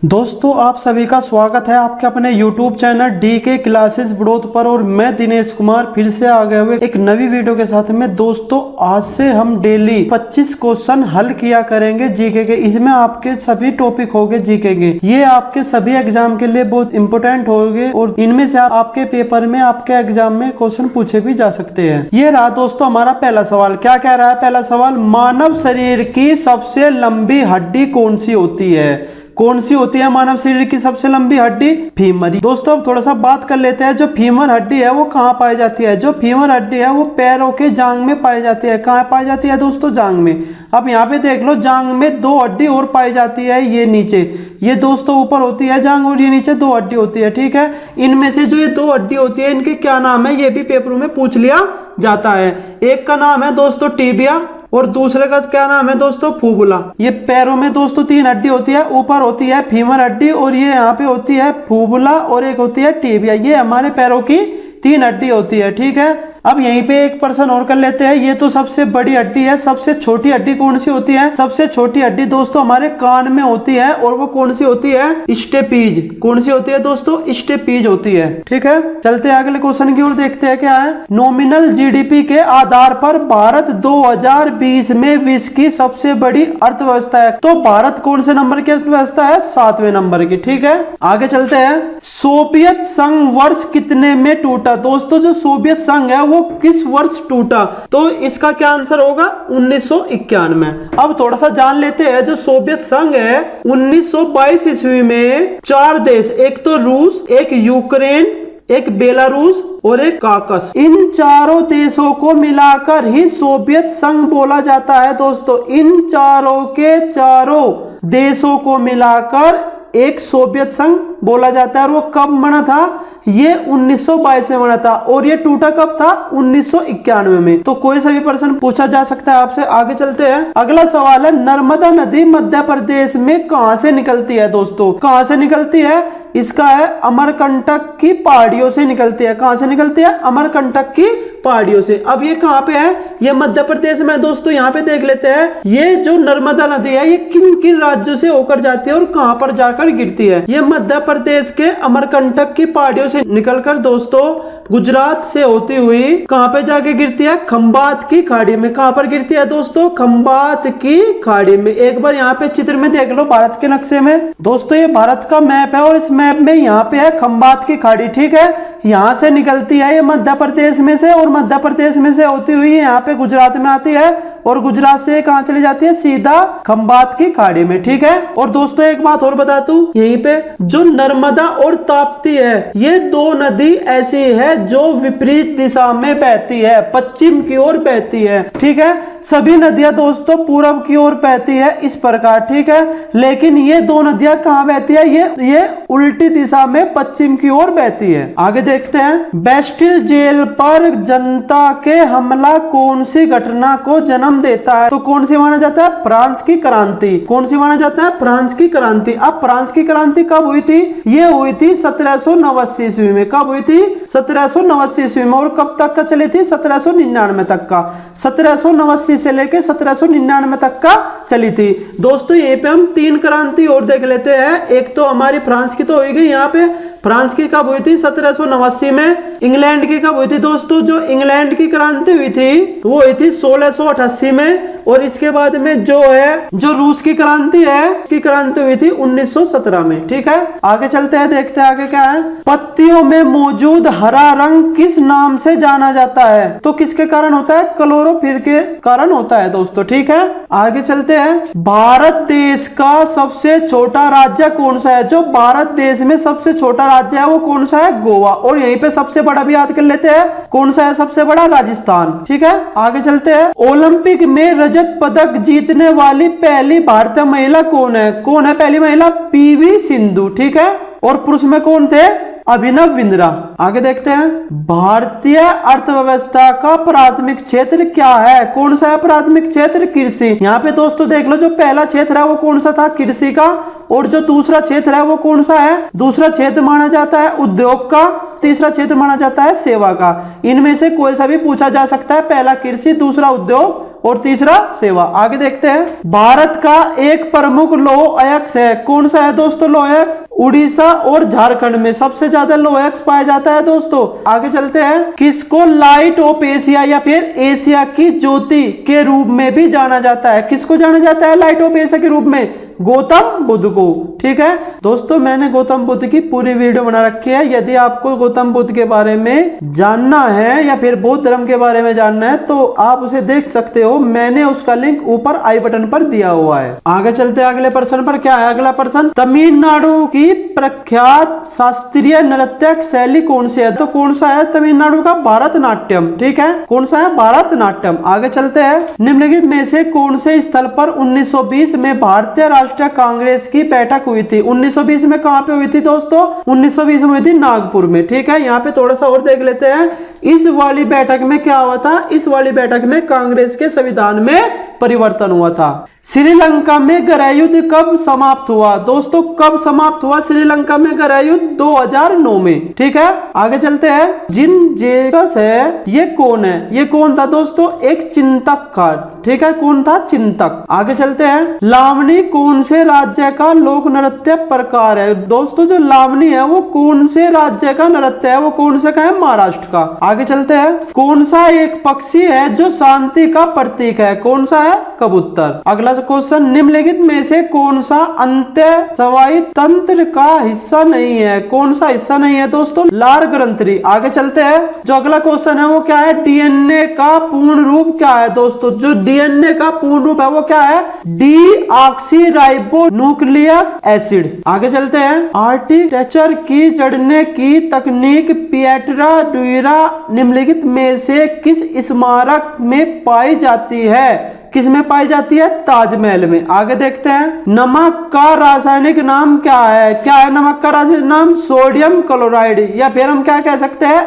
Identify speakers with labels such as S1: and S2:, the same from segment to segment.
S1: दोस्तों आप सभी का स्वागत है आपके अपने YouTube channel DK classes broth पर। और मैं दिनेश कुमार फिर से आ गए हुए एक नवी वीडियो के साथ में। दोस्तों आज से हम डेली 25 क्वेश्चन हल किया करेंगे जीके के। इसमें आपके सभी टॉपिक होंगे जीके के। ये आपके सभी एग्जाम के लिए बहुत इंपॉर्टेंट होंगे और इनमें से आपके पेपर में आपके एग्जाम में क्वेश्चन पूछे भी जा सकते हैं। ये रहा दोस्तों हमारा पहला सवाल। क्या कह रहा है पहला सवाल? मानव शरीर की सबसे लंबी हड्डी कौन सी होती है? कौन सी होती है मानव शरीर की सबसे लंबी हड्डी? फीमर। दोस्तों अब थोड़ा सा बात कर लेते हैं। जो फीमर हड्डी है वो कहाँ पाई जाती है? जो फीमर हड्डी है वो पैरों के जांग में पाई जाती है। कहाँ पाई जाती है दोस्तों? जांग में। अब यहाँ पे देख लो, जांग में दो हड्डी और पाई जाती है। ये नीचे, ये दोस्तों ऊपर होती है जांग और ये नीचे दो हड्डी होती है। ठीक है, इनमें से जो ये दो हड्डी होती है इनके क्या नाम है? ये भी पेपरों में पूछ लिया जाता है। एक का नाम है दोस्तों टिबिया और दूसरे का क्या नाम है दोस्तों? फूबुला। ये पैरों में दोस्तों तीन हड्डी होती है। ऊपर होती है फीमर हड्डी और ये यहाँ पे होती है फूबुला और एक होती है टिबिया। ये हमारे पैरों की तीन हड्डी होती है। ठीक है, अब यहीं पे एक प्रश्न और कर लेते हैं। ये तो सबसे बड़ी हड्डी है। सबसे छोटी हड्डी कौन सी होती है? सबसे छोटी हड्डी दोस्तों हमारे कान में होती है और वो कौन सी होती है? स्टेपीज। कौन सी होती है दोस्तों? स्टेपीज होती है। ठीक है, चलते हैं अगले क्वेश्चन की ओर, देखते हैं क्या है। नॉमिनल जीडीपी के आधार पर भारत 2020 में विश्व की सबसे बड़ी अर्थव्यवस्था है। तो भारत कौन से नंबर की अर्थव्यवस्था है? 7वें नंबर की। ठीक है, आगे चलते हैं। सोवियत संघ वर्ष कितने में टूटा? दोस्तों जो सोवियत संघ है वो किस वर्ष टूटा? तो इसका क्या आंसर होगा? 1991। अब थोड़ा सा जान लेते हैं। जो सोवियत संघ है 1922 ईस्वी में 4 देश, एक तो रूस, एक यूक्रेन, एक बेलारूस और एक काकस, इन चारों देशों को मिलाकर ही सोवियत संघ बोला जाता है। दोस्तों इन चारों के चारों देशों को मिलाकर एक सोवियत संघ बोला जाता है। और वो कब बना था? ये 1922 में बना था। और ये टूटा कब था? 1991 में। तो कोई सा भी प्रश्न पूछा जा सकता है आपसे। आगे चलते हैं। अगला सवाल है, नर्मदा नदी मध्य प्रदेश में कहां से निकलती है? दोस्तों कहां से निकलती है? इसका है अमरकंटक की पहाड़ियों से निकलती है। कहां से निकलती है? अमरकंटक की पहाड़ियों से। अब ये कहां पे है? ये मध्य प्रदेश में। दोस्तों यहाँ पे देख लेते हैं, ये जो नर्मदा नदी है ये किन किन राज्यों से होकर जाती है और कहां पर जाकर गिरती है। ये मध्य प्रदेश के अमरकंटक की पहाड़ियों से निकलकर दोस्तों गुजरात से होती हुई कहां पे जाके गिरती है? खंबात की खाड़ी में। कहां पर गिरती है दोस्तों? खंबात की खाड़ी में। एक बार यहाँ पे चित्र में देख लो भारत के नक्शे में। दोस्तों ये भारत का मैप है और इस मैप में यहाँ पे है खंबात की खाड़ी। ठीक है, यहाँ से निकलती है ये मध्य प्रदेश में से और मध्य प्रदेश में से होती हुई यहाँ पे गुजरात में आती है और गुजरात से कहाँ चली जाती है? सीधा खंबात की खाड़ी में। ठीक है, और दोस्तों एक बात और बता दूं, यहीं पे जो नर्मदा और ताप्ती है ये दो नदी ऐसी है जो विपरीत दिशा में बहती है, पश्चिम की ओर बहती है। ठीक है, सभी नदियां दोस्तों पूरब की ओर बहती है इस प्रकार। ठीक है, लेकिन ये दो नदियां कहाँ बहती है? ये उल्टी दिशा में पश्चिम की ओर बहती है। आगे देखते हैं। बेस्टिल जेल पर जनता के हमला कौन सी घटना को जन्म देता है? तो कौन सी माना जाता है? फ्रांस की क्रांति। कौन सी माना जाता है? फ्रांस की क्रांति। अब फ्रांस की क्रांति कब हुई थी? ये हुई थी 1789 ईस्वी में। कब हुई थी? 1789 ईस्वी में। और कब तक का चली थी? 1799 तक का। 1789 से लेके 1799 तक का चली थी। दोस्तों यहीं पे हम 3 क्रांति और देख लेते हैं। एक तो हमारी फ्रांस की तो हो गई। यहाँ पे फ्रांस की कब हुई थी? 1789 में। इंग्लैंड की कब हुई थी दोस्तों? जो इंग्लैंड की क्रांति हुई थी वो हुई थी 1688 में। और इसके बाद में जो है जो रूस की क्रांति है, की क्रांति हुई थी 1917 में। ठीक है, आगे चलते हैं, देखते हैं आगे क्या है। पत्तियों में मौजूद हरा रंग किस नाम से जाना जाता है? तो किसके कारण होता है? क्लोरोफिल के कारण होता है दोस्तों। ठीक है, आगे चलते हैं। भारत देश का सबसे छोटा राज्य कौन सा है? जो भारत देश में सबसे छोटा राज्य है वो कौन सा है? गोवा। और यहीं पे सबसे बड़ा भी याद कर लेते हैं। कौन सा है सबसे बड़ा? राजस्थान। ठीक है, आगे चलते हैं। ओलंपिक में रजत पदक जीतने वाली पहली भारतीय महिला कौन है? कौन है पहली महिला? पीवी सिंधु। ठीक है, और पुरुष में कौन थे? अभिनव बिंद्रा। आगे देखते हैं। भारतीय अर्थव्यवस्था का प्राथमिक क्षेत्र क्या है? कौन सा है प्राथमिक क्षेत्र? कृषि। यहाँ पे दोस्तों देख लो, जो पहला क्षेत्र है वो कौन सा था? कृषि का। और जो दूसरा क्षेत्र है वो कौन सा है? दूसरा क्षेत्र माना जाता है उद्योग का। तीसरा क्षेत्र माना जाता है सेवा का। इनमें से कोई सा भी पूछा जा सकता है। पहला कृषि, दूसरा उद्योग और तीसरा सेवा। आगे देखते हैं, भारत का एक प्रमुख लौह अयस्क है, कौन सा है दोस्तों लौह अयस्क? उड़ीसा और झारखंड में सबसे ज्यादा लौह अयस्क पाया जाता है दोस्तों। आगे चलते हैं, किसको लाइट ऑफ एशिया या फिर एशिया की ज्योति के रूप में भी जाना जाता है? किसको जाना जाता है लाइट ऑफ एशिया के रूप में? गौतम बुद्ध को। ठीक है दोस्तों, मैंने गौतम बुद्ध की पूरी वीडियो बना रखी है। यदि आपको गौतम बुद्ध के बारे में जानना है या फिर बौद्ध धर्म के बारे में जानना है तो आप उसे देख सकते हो, मैंने उसका लिंक ऊपर आई बटन पर दिया हुआ है। आगे चलते हैं अगले प्रश्न पर। क्या है अगला प्रश्न? तमिलनाडु की प्रख्यात शास्त्रीय नृत्य शैली कौन सी है? तो कौन सा है तमिलनाडु का? भारतनाट्यम। ठीक है, कौन सा है? भारतनाट्यम। आगे चलते हैं, निम्नलिखित में से कौन से स्थल पर 1920 में भारतीय राष्ट्रीय कांग्रेस की बैठक हुई थी? 1920 में कहां पे हुई थी दोस्तों? 1920 में हुई थी नागपुर में। ठीक है, यहाँ पे थोड़ा सा और देख लेते हैं, इस वाली बैठक में क्या हुआ था? इस वाली बैठक में कांग्रेस के संविधान में परिवर्तन हुआ था। श्रीलंका में गृह युद्ध कब समाप्त हुआ? दोस्तों कब समाप्त हुआ श्रीलंका में गृह युद्ध? 2009 में। ठीक है, आगे चलते हैं, जिनजेकस है ये कौन है? ये कौन था दोस्तों? एक चिंतक था। ठीक है, कौन था? चिंतक। आगे चलते हैं, लावनी कौन से राज्य का लोक नृत्य प्रकार है? दोस्तों जो लावनी है वो कौन से राज्य का नृत्य है? वो कौन सा का है? महाराष्ट्र का। आगे चलते हैं, कौन सा एक पक्षी है जो शांति का प्रतीक है? कौन सा है? कबूतर। अगला क्वेश्चन, निम्नलिखित में से कौन सा अंतःस्रावी तंत्र का हिस्सा नहीं है? कौन सा हिस्सा नहीं है दोस्तों? लार ग्रंथि। आगे चलते हैं, जो अगला क्वेश्चन है वो क्या है? डीएनए का पूर्ण रूप क्या है दोस्तों? जो डीएनए का पूर्ण रूप है वो क्या है? Deoxyribo nucleic acid. आगे चलते हैं, आर्किटेक्चर की जड़ने की तकनीक पिएट्रा डुरा निम्नलिखित में से किस स्मारक में पाई जाती है? किस में पाई जाती है? ताजमहल में। आगे देखते हैं, नमक का रासायनिक नाम क्या है? क्या है नमक का रासायनिक नाम? सोडियम क्लोराइड, या फिर हम क्या कह सकते हैं?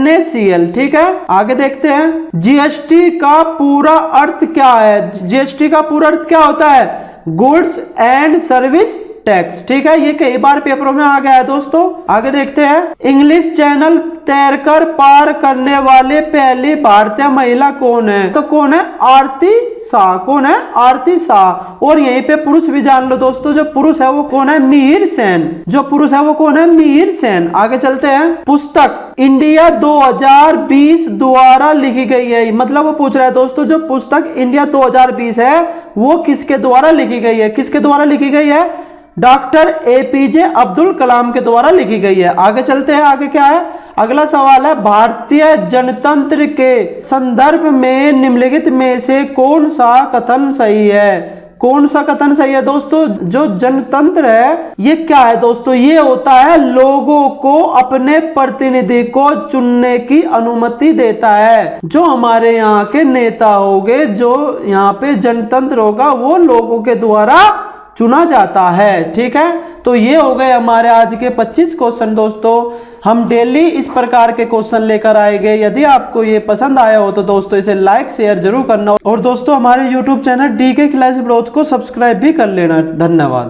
S1: NaCl। ठीक है, आगे देखते हैं, जीएसटी का पूरा अर्थ क्या है? जीएसटी का पूरा अर्थ क्या होता है? Goods and service tax. ठीक है, ये कई बार पेपरों में आ गया है दोस्तों। आगे देखते हैं, इंग्लिश चैनल तैरकर पार करने वाले पहली भारतीय महिला कौन है? तो कौन है? आरती शाह। कौन है? आरती शाह। और यहीं पे पुरुष भी जान लो दोस्तों, जो पुरुष है वो कौन है? मिहिर सेन। जो पुरुष है वो कौन है? मिहिर सेन। आगे चलते हैं, पुस्तक इंडिया 2020 द्वारा लिखी गई है, मतलब वो पूछ रहा है दोस्तों जो पुस्तक इंडिया 2020 है वो किसके द्वारा लिखी गई है? किसके द्वारा लिखी गई है? डॉक्टर एपीजे अब्दुल कलाम के द्वारा लिखी गई है। आगे चलते हैं, आगे क्या है? अगला सवाल है, भारतीय जनतंत्र के संदर्भ में निम्नलिखित में से कौन सा कथन सही है? कौन सा कथन सही है दोस्तों? जो जनतंत्र है ये क्या है दोस्तों? ये होता है लोगों को अपने प्रतिनिधि को चुनने की अनुमति देता है। जो हमारे यहाँ के नेता होंगे, जो यहाँ पे जनतंत्र होगा वो लोगों के द्वारा चुना जाता है। ठीक है, तो ये हो गए हमारे आज के 25 क्वेश्चन दोस्तों। हम डेली इस प्रकार के क्वेश्चन लेकर आएंगे। यदि आपको ये पसंद आया हो तो दोस्तों इसे लाइक शेयर जरूर करना, और दोस्तों हमारे YouTube channel DK classes blog को सब्सक्राइब भी कर लेना। धन्यवाद।